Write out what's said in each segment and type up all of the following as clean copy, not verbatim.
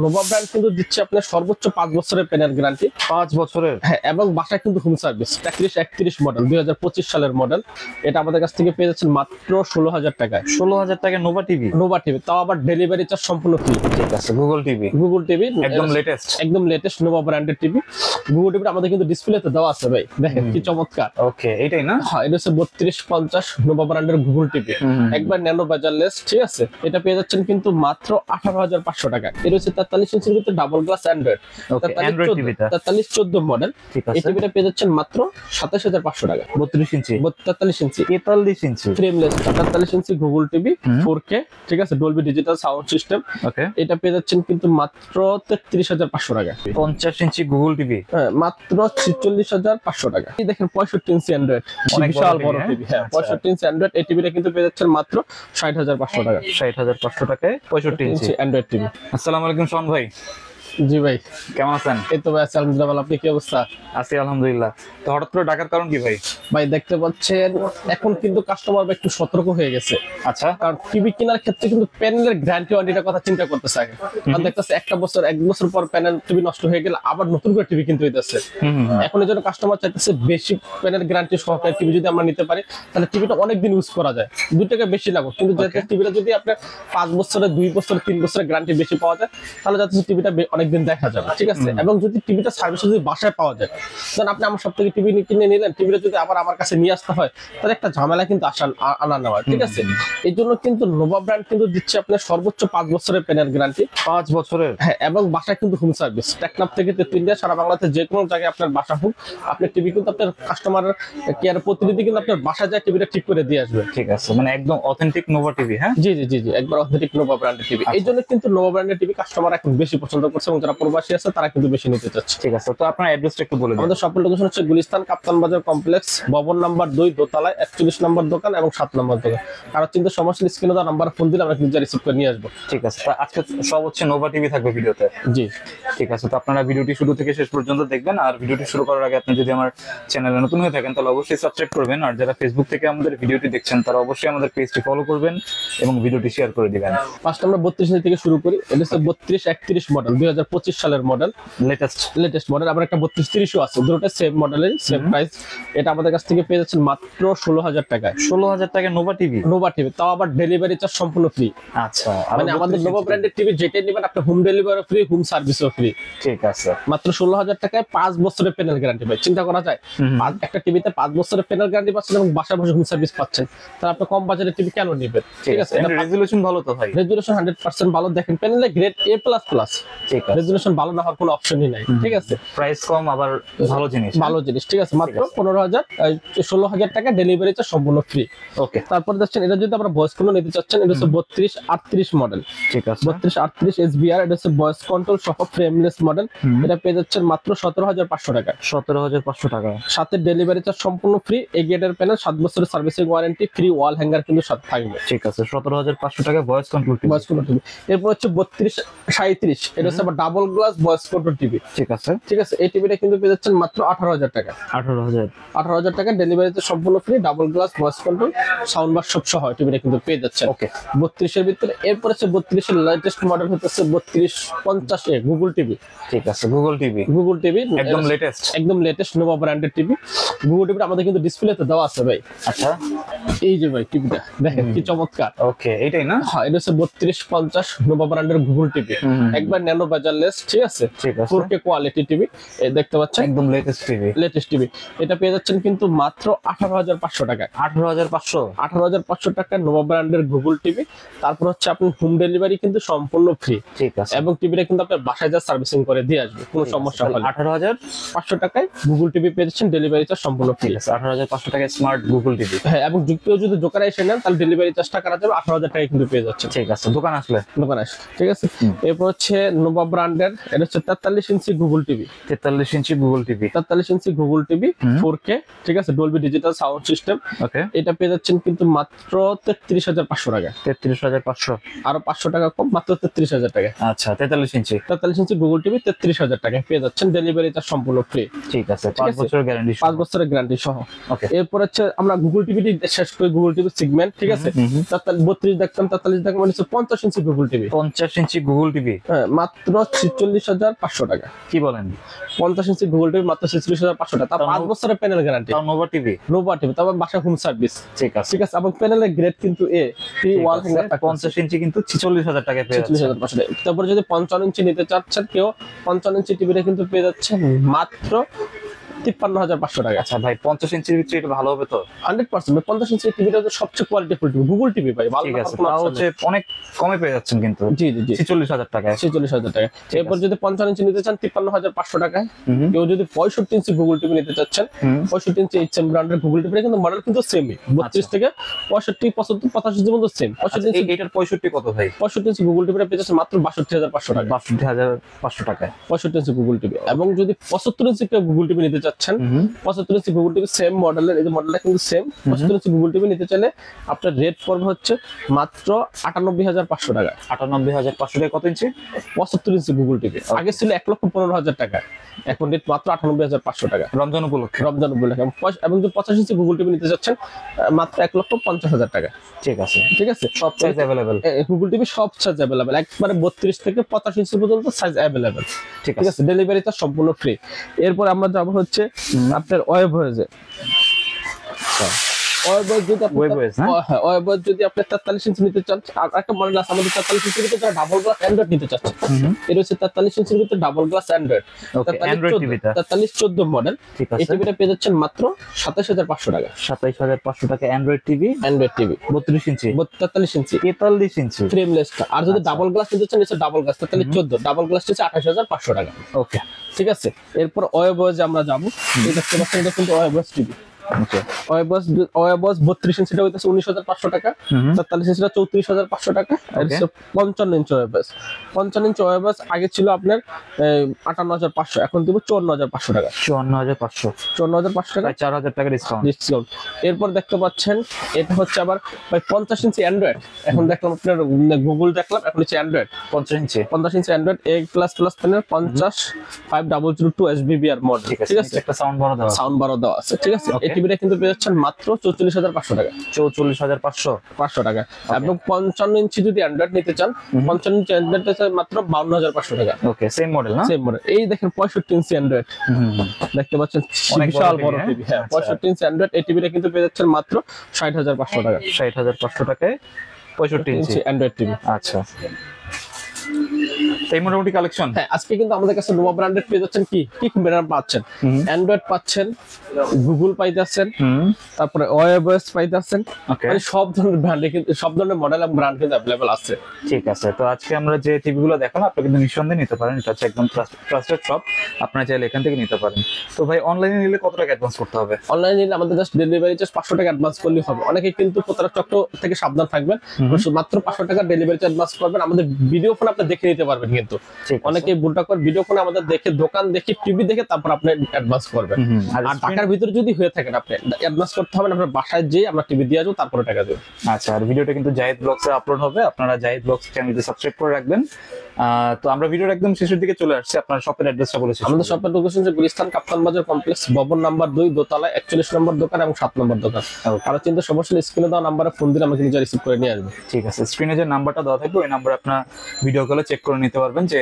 Nova brand কিন্তু দিচ্ছে আপনার সর্বোচ্চ 5 বছরের পেনের গ্যারান্টি। 5 বছরের? হ্যাঁ, এবং বাসায় কিন্তু হোম সার্ভিস। 31 মডেল, 2025 সালের মডেল। এটা আমাদের কাছ থেকে পেয়ে যাচ্ছেন মাত্র 16,000 টাকায়। 16,000 টাকায় নোভা টিভি? নোভা টিভি, তাও আবার ডেলিভারি চার্জ সম্পূর্ণ ফ্রি। ঠিক আছে, গুগল টিভি? গুগল টিভি একদম লেটেস্ট? একদম লেটেস্ট নোভা ব্র্যান্ডের টিভি। গুগল টিভি আমাদের কিন্তু ডিসপ্লেতে দেওয়া আছে ভাই, দেখেন কি চমৎকার। ওকে, এটাই না? হ্যাঁ, এটা হচ্ছে 3250 নোভা ব্র্যান্ডের গুগল টিভি, একবার ন্যানো বাজারলেস। ঠিক আছে, এটা পেয়ে যাচ্ছেন কিন্তু মাত্র 18,500 টাকা। এটা হচ্ছে 43 ইঞ্চির ভিতরে ডাবল গ্লাস অ্যান্ড্রয়েড। 4314 মডেল। এই টিভিটা পেয়ে যাচ্ছেন মাত্র 27,500 টাকা। 32 ইঞ্চি? 43 ইঞ্চি? 43 ইঞ্চি ফ্রেমলেস 43 ইঞ্চি গুগল টিভি 4K। ঠিক আছে, ডলবি ডিজিটাল সাউন্ড সিস্টেম। ওকে, এটা পেয়ে যাচ্ছেন কিন্তু মাত্র 33,500 টাকা। 50 ইঞ্চি গুগল টিভি? হ্যাঁ, মাত্র 46,500 টাকা। এই দেখেন 65 ইঞ্চি অ্যান্ড্রয়েড, বিশাল বড় টিভি। হ্যাঁ, 65 ইঞ্চি অ্যান্ড্রয়েড। এই টিভিটা কিন্তু পেয়ে যাচ্ছেন মাত্র 60,500 টাকা। 60,500 টাকায় 65 ইঞ্চি অ্যান্ড্রয়েড টিভি। আসসালামু আলাইকুম শোন ভাই। জি ভাই, কেমন আছেন? এই তো ভাই আছি আলহামদুলিল্লাহ। আপনি কি অবস্থা? আছি আলহামদুলিল্লাহ। তো হঠাৎ করে ডাকার কারণ কি ভাই? ভাই দেখতে পাচ্ছেন এখন কিন্তু কাস্টমার একটু সতর্ক হয়ে গেছে। আচ্ছা, কারণ টিভি কেনার ক্ষেত্রে কিন্তু প্যানেলের গ্যারান্টি ওয়ারেন্টির কথা চিন্তা করতেছে আগে। কারণ দেখতেছে এক বছর পর প্যানেল টিভি নষ্ট হয়ে গেলে আবার নতুন করে টিভি কিনতে হইতেছে। এখন এই জন্য কাস্টমার চাইতেছে বেশি প্যানেল গ্যারান্টি সহকারে টিভি যদি আমরা নিতে পারি, তাহলে টিভিটা অনেকদিন ইউজ করা যায়, 2 টাকা বেশি লাগুক, কিন্তু যাতে টিভিটা যদি আপনার 5 বছরের 2 বছর 3 বছরের গ্যারান্টি বেশি পাওয়া যায়, তাহলে যাতে টিভিটা অনেকদিন দেখা যাবে। ঠিক আছে, এবং যদি টিভিটা সার্ভিস যদি বাসায় পাওয়া যায়, ধরেন আপনি আমার সব থেকে টিভি কিনে নিলেন, টিভিটা যদি আবার আমার কাছে নিয়ে আসতে হয়, তাহলে একটা ঝামেলা কিন্তু আনা নেওয়া। ঠিক আছে, এই জন্য কিন্তু নোভা ব্র্যান্ড কিন্তু দিচ্ছে আপনার সর্বোচ্চ 5 বছরের পেনের গ্যারান্টি। 5 বছরের? হ্যাঁ, এবং বাসায় কিন্তু হোম সার্ভিস। টেকনাফ থেকে তেতুলিয়া, সারা বাংলাদেশে যে কোনো জায়গায় আপনার বাসা হোক, আপনার টিভি কিন্তু আপনার কাস্টমার কেয়ার প্রতিনিধি কিন্তু আপনার বাসায় যায় টিভিটা ঠিক করে দিয়ে আসবে। ঠিক আছে, মানে একদম অথেন্টিক নোভা টিভি? হ্যাঁ, জি জি জি জি, একবার অথেন্টিক নোভা ব্র্যান্ডের টিভি। এই জন্য কিন্তু নোভা ব্র্যান্ডের টিভি কাস্টমার এখন বেশি পছন্দ করছে, এবং যারা প্রবাসী আছে তারা কিন্তু বেশি নিতে চাচ্ছে। ঠিক আছে, তো আপনার অ্যাড্রেসটা একটু বলে দিন। আমাদের শপের লোকেশন হচ্ছে গুলিস্তান কাপ্তান বাজার কমপ্লেক্স, ভবন নাম্বার 2 দোতলায়, 41 নম্বর দোকান এবং 7 নম্বর দোকান। কারণ চিন্তা সমস্যা স্ক্রিনে দেওয়া নাম্বার ফোন দিলে আমরা কিন্তু রিসিভ করে নিয়ে আসবো। ঠিক আছে, তো আজকে সব হচ্ছে নোভা টিভি থাকবে ভিডিওতে? জি ঠিক আছে, তো আপনারা ভিডিওটি শুরু থেকে শেষ পর্যন্ত দেখবেন। আর ভিডিওটি শুরু করার আগে আপনি যদি আমার চ্যানেলে নতুন হয়ে থাকেন, তাহলে অবশ্যই সাবস্ক্রাইব করবেন। আর যারা ফেসবুক থেকে আমাদের ভিডিওটি দেখছেন, তারা অবশ্যই আমাদের পেজটি ফলো করবেন এবং ভিডিওটি শেয়ার করে দিবেন। ফার্স্ট আমরা 32 ইঞ্চি থেকে শুরু করি। এটা হচ্ছে 3231 মডেল, 2025 সালের মডেল, লেটেস্ট মডেল। আবার একটা 3230 আছে, দুটোটা সেম মডেলের, সেম প্রাইস। এটা আমাদের কাছ থেকে পেয়ে যাচ্ছেন মাত্র 16,000 টাকায়। 16,000 টাকায় নোভা টিভি? নোভা টিভি, তাও আবার ডেলিভারি চার্জ সম্পূর্ণ ফ্রি। আচ্ছা, মানে আমাদের নোভা ব্র্যান্ডের টিভি যেটাই নেবেন আপনি হোম ডেলিভারি ফ্রি, হোম সার্ভিসও ফ্রি। ঠিক আছে, মাত্র 16,000 টাকায় 5 বছরের প্যানেল গ্যারান্টি ভাই, চিন্তা করা যায়? একটা টিভিতে 5 বছরের প্যানেল গ্যারান্টি পাচ্ছেন এবং বাসায় বসে হোম সার্ভিস পাচ্ছেন, তাহলে আপনি কম বাজারের টিভি কেন নেবেন? ঠিক আছে, এটা রেজোলিউশন ভালো তো ভাই? রেজোলিউশন 100% ভালো। দেখেন প্যানেলে গ্রেড A++। ঠিক আছে, রেজোলিউশন ভালো না হওয়ার কোনো অপশনই নাই। ঠিক আছে, প্রাইস কম, আবার ভালো জিনিস। ঠিক আছে, মাত্র 16,000 টাকা, ডেলিভারি চার্জ সম্পূর্ণ ফ্রি। ওকে, তারপর দেখছেন এটা যদি আমরা ভয়েস কন্ট্রোল নিতে চাচ্ছেন, এটা হচ্ছে 3238 মডেল। ঠিক আছে, 3238 SBR, এটা হচ্ছে ভয়েস কন্ট্রোল সহ ফ্রেমলেস মডেল। এটা পেয়ে যাচ্ছেন মাত্র 17,500 টাকা। 17,500 টাকা, সাথে ডেলিভারি চার্জ সম্পূর্ণ ফ্রি। এই গেটের প্যানেল 7 বছরের সার্ভিসিং ওয়ারেন্টি, ফ্রি ওয়াল হ্যাঙ্গার কিন্তু সাথে থাকবে। ঠিক আছে, 17,500 টাকা ভয়েস কন্ট্রোল টিভি। এরপর হচ্ছে 3237, এটা হচ্ছে আবার double glass voice control TV. ঠিক আছে, এই টিভিটা কিন্তু পেয়ে যাচ্ছেন মাত্র 18,000 টাকা। 18,000 টাকা, ডেলিভারিতে সম্পূর্ণ free, double glass voice control sound bar সব সহ টিভিটা কিন্তু পেয়ে যাচ্ছেন। ওকে, 32 এর ভিতরে। এরপর হচ্ছে 32 এর লেটেস্ট মডেল হচ্ছে 3250 গুগল টিভি। ঠিক আছে, গুগল টিভি একদম লেটেস্ট নোভা ব্র্যান্ডের টিভি। গুগল টিভিটা আমাদের কিন্তু ডিসপ্লেতে দেওয়া আছে ভাই। আচ্ছা, এই যে ভাই টিভিটা দেখেন কি চমৎকার। ওকে, এটাই না? হ্যাঁ, এটা হচ্ছে 3250 নোভা ব্র্যান্ডের গুগল টিভি, একবার ন্যানো বাজারলেস। ঠিক আছে, 4K কোয়ালিটি টিভি দেখতে পাচ্ছেন, একদম লেটেস্ট টিভি। এটা পেয়ে যাচ্ছেন কিন্তু মাত্র 18,500 টাকা। 18,500 টাকা নোভা ব্র্যান্ডের গুগল টিভি। তারপর হচ্ছে আপনি হোম ডেলিভারি কিন্তু সম্পূর্ণ ফ্রি। ঠিক আছে, এবং টিভিটা কিন্তু আপনার বাসায় যা সার্ভিসিং করে দিয়ে আসবে, কোনো সমস্যা হলে। 18,500 টাকায় গুগল টিভি পেয়ে যাচ্ছেন, ডেলিভারি চার্জ সম্পূর্ণ ফ্রি। 18,500 টাকায় স্মার্ট গুগল টিভি। হ্যাঁ, এবং কেউ যদি দোকানে এসে নেন, তাহলে ডেলিভারি চার্জটা কাটা যাবে, 18,000 টাকায় কিন্তু পেয়ে যাচ্ছে। ঠিক আছে, দোকানে আসলে। ঠিক আছে। এরপর হচ্ছে নোভা ব্র্যান্ডের, এটা হচ্ছে 43 ইঞ্চি গুগল টিভি। 43 ইঞ্চি গুগল টিভি 43 ইঞ্চি গুগল টিভি 4K। ঠিক আছে, ডলবি ডিজিটাল সাউন্ড সিস্টেম। ওকে, এটা পেয়ে যাচ্ছেন কিন্তু মাত্র 33,500 টাকা। 33,500, আরো 500 টাকা কম, মাত্র 33,000 টাকা। আচ্ছা, 43 ইঞ্চি গুগল টিভি 33,000 টাকায় পেয়ে যাচ্ছেন, ডেলিভারি চার্জ সম্পূর্ণ ফ্রি। ঠিক আছে, 5 বছরের গ্যারান্টি। 5 বছরের গ্যারান্টি সহ। ওকে, এরপর হচ্ছে আমরা গুগল টিভিটি শেষ করে গুগল টিভি সেগমেন্ট। ঠিক আছে, 32 দেখতাম, 43 দেখতাম, মানে হচ্ছে 50 ইঞ্চি গুগল টিভি। 50 ইঞ্চি গুগল টিভি, হ্যাঁ, মাত্র মাত্র 46,500 টাকা। কি বলেন? 50 ইঞ্চি গুগল টিভি মাত্র 46,500 টাকা, তাও 5 বছরের প্যানেল গ্যারান্টি। তাও নোভা টিভি, নোভা টিভি, তারপর বাসা হোম সার্ভিস। ঠিক আছে, ঠিক আছে, এবং প্যানেলের গ্রেড কিন্তু এ, ওয়াল হ্যাঙ্গার 50 ইঞ্চি কিন্তু 46,000 টাকায় পেয়ে যাচ্ছে। 46,500 টাকা। তারপর যদি 55 ইঞ্চি নিতে চাচ্ছেন কেউ, 55 ইঞ্চি টিভিটা কিন্তু পেয়ে যাচ্ছেন মাত্র 53,500 টাকা। আচ্ছা ভাই, 50 ইঞ্চির ভিতরে এটা ভালো হবে তো? 100%। 50 ইঞ্চি টিভিটা তো সবচেয়ে কোয়ালিটিফুল টিভি, গুগল টিভি ভাই, ভালো ঠিক আছে, কোনো তাও option হচ্ছে নেই। অনেক কমে পেয়ে যাচ্ছেন কিন্তু। জি জি জি, 46,000 টাকায়। 46,000 টাকা। এরপর যদি 55 ইঞ্চি নিতে চান 53,500 টাকায়। হুম। কেউ যদি 65 ইঞ্চি গুগল টিভি নিতে চাচ্ছেন, 65 ইঞ্চি এইচএম ব্র্যান্ডের গুগল টিভি, কিন্তু মডেল কিন্তু সেমই, 32 থেকে 65, 75, 85 পর্যন্ত সেম। 65 ইঞ্চি, এটার 65 কত ভাই? 65 ইঞ্চি গুগল টিভিটা পেয়ে যাচ্ছেন মাত্র 62,500 টাকা। 62,500 টাকায় 65 ইঞ্চি গুগল টিভি। এবং যদি 75 ইঞ্চি কেউ গুগল টিভি নিতে চাচ্ছেন, 75 ইঞ্চি গুগল টিভি সেম মডেলের, এই যে মডেলটা কিন্তু সেম। 75 ইঞ্চি গুগল টিভি নিতে চাইলে আপনার রেট পড়বে হচ্ছে মাত্র 98,500 টাকা। 98,500 টাকা। কত ইঞ্চি? 75 ইঞ্চি গুগল টিভি আগে ছিল 1,15,000 টাকা, এখন রেট মাত্র 98,500 টাকা রমজান উপলক্ষে। রমজান উপলক্ষে। এবং যদি 85 ইঞ্চি গুগল টিভি নিতে চাচ্ছেন মাত্র 1,50,000 টাকা। ঠিক আছে, ঠিক আছে, সব সাইজ अवेलेबल। গুগল টিভি সব সাইজ অ্যাভেলেবেল, একবারে 32 থেকে 85 ইঞ্চি পর্যন্ত সাইজ অ্যাভেলেবেল। ঠিক ঠিক আছে, আছে, ডেলিভারি চার্জ সম্পূর্ণ ফ্রি। এরপর আমরা যাব হচ্ছে আপনার ওয়েব হয়েছে। Webos, না? ওয়েবস যদি আপনি 43 ইঞ্চি নিতে চান, আর একটা মডেল আছে আমাদের 43 ইঞ্চির ভিতরে যারা ডাবল গ্লাস অ্যান্ড্রয়েড নিতে চাচ্ছে, এটা হচ্ছে 43 ইঞ্চির ভিতরে ডাবল গ্লাস অ্যান্ড্রয়েড। ওকে, অ্যান্ড্রয়েড টিভিটা 4314 মডেল। ঠিক এই আছে, টিভিটা পেয়ে যাচ্ছেন মাত্র 27,500 টাকা। 27,500 টাকা অ্যান্ড্রয়েড টিভি, অ্যান্ড্রয়েড টিভি 32 ইঞ্চি, 43 ইঞ্চি 43 ইঞ্চি। ফ্রেমলেস। আর যদি আচ্ছা। ডাবল গ্লাস নিতে চান, এটা ডাবল গ্লাস 4314, ডাবল গ্লাস হচ্ছে 28,500 টাকা। ওকে, ঠিক আছে, এরপর ওয়েবস আমরা যাবো। এটা দেখতে পাচ্ছেন, এটা কিন্তু ওয়েবস টিভি। ওকে, ওয়েবস 32 ইঞ্চিটা হইতেছে 19,500 টাকা, 43 ইঞ্চিটা 34,500 টাকা, আর Okay. 55 ইঞ্চি ওয়েবস। 55 ইঞ্চি ওয়েবস আগে ছিল আপনার 58,500, এখন দিব 54,500 টাকা। 54,500, 54,500 টাকা প্রায় 4,000 টাকা ডিসকাউন্ট। ডিসকাউন্ট। এরপর দেখতে পাচ্ছেন এটা হচ্ছে আবার ভাই 50 ইঞ্চি অ্যান্ড্রয়েড। এখন দেখলাম আপনার গুগল দেখলাম, এখন হচ্ছে Android 50 inch. 50 inch Android A++ panel 50,5002 SBBR model. ঠিক ঠিক আছে, আছে, একটা সাউন্ড বড় দাও। সাউন্ড বারও দেওয়া আছে। ঠিক আছে, এই টিভিটা কিন্তু পেয়ে যাচ্ছেন মাত্র 44,500 টাকা। 44,500 টাকা। এবং 55 ইঞ্চি যদি অ্যান্ড্রয়েড নিতে চান, 55 ইঞ্চি অ্যান্ড্রয়েড মাত্র 52,500 টাকা। ওকে, সেম মডেল না? Same model. এই দেখেন 65 ইঞ্চি অ্যান্ড্রয়েড দেখতে পাচ্ছেন, অনেক বিশাল বড় বড় TV, টিভি। হ্যাঁ, আচ্ছা। 65 ইঞ্চি অ্যান্ড্রয়েড এই টিভিটা কিন্তু পেয়ে যাচ্ছেন মাত্র 60,500 টাকা। 60,500 টাকায় 65 ইঞ্চি। Android TV. আচ্ছা, এই মোটামুটি কালেকশন। হ্যাঁ, আজকে কিন্তু আমাদের কাছে নোভা ব্র্যান্ডেড পেয়ে যাচ্ছেন কি কি ব্র্যান্ড পাচ্ছেন, অ্যান্ড্রয়েড পাচ্ছেন, গুগল পাইতেছেন, তারপরে ওয়েবস পাইতেছেন। ওকে, মানে সব ধরনের ব্র্যান্ডে কিন্তু সব ধরনের মডেল এবং ব্র্যান্ড কিন্তু अवेलेबल আছে। ঠিক আছে। তো আজকে আমরা যে টিভি গুলো দেখালাম, আপনি কিন্তু নিঃসন্দেহে নিতে পারেন। এটা হচ্ছে একদম ট্রাস্টেড শপ, আপনারা চাইলে এখান থেকে নিতে পারেন। তো ভাই, অনলাইনে নিলে কত টাকা অ্যাডভান্স করতে হবে? অনলাইনে নিলে আমাদের জাস্ট ডেলিভারি চার্জ 500 টাকা অ্যাডভান্স করলে হবে। অনেকে কিন্তু প্রতারক চক্র থেকে সাবধান থাকবেন, মাত্র 500 টাকা ডেলিভারি চার্জ অ্যাডভান্স করবেন। আমাদের ভিডিও ফোন আপনি দেখে নিতে পারবেন, কিন্তু ঠিক আছে। অনেকে ভুলটা করে ভিডিও ফোনে আমাদের দেখে, দোকান দেখে, টিভি দেখে তারপর আপনি অ্যাডভান্স করবেন। আর আর টাকার ভিতরে যদি হয়ে থাকেন, আপনি অ্যাডভান্স করতে হবে না, আপনার বাসায় যেয়ে আমরা টিভি দিয়ে আসবো, তারপরে টাকা দেবো। আচ্ছা, আর ভিডিওটা কিন্তু জাহিদ ব্লগসে আপলোড হবে, আপনারা জাহিদ ব্লগস চ্যানেলটি সাবস্ক্রাইব করে রাখবেন। তো আমরা ভিডিওর একদম শেষের দিকে চলে আসছি। আপনার শপের অ্যাড্রেসটা বলেছি। আমাদের শপের লোকেশন হচ্ছে গুলিস্তান কাপ্তান বাজার কমপ্লেক্স, ভবন নাম্বার 2, দোতলা 41 নম্বর দোকান এবং 7 নম্বর দোকান। Okay. আর চিন্তা সমস্যা স্ক্রিনে দেওয়া নাম্বারে ফোন দিলে আমাকে নিজে রিসিভ করে নিয়ে আসবে। ঠিক আছে, স্ক্রিনে যে নাম্বারটা দেওয়া থাকবে ওই নাম্বারে আপনার ভিডিও কলে চেক করে নিতে পারবেন যে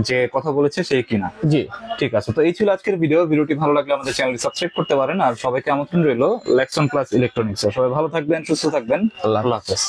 যে কথা বলেছে সেই কিনা। জি, ঠিক আছে। তো এই ছিল আজকের ভিডিওটি ভালো লাগলে আমাদের চ্যানেলটি সাবস্ক্রাইব করতে পারেন। আর সবাইকে আমন্ত্রণ রইল লেক্সন প্লাস ইলেকট্রনিক্স। সবাই ভালো থাকবেন, সুস্থ থাকবেন। আল্লাহ আল্লাহ হাফেজ।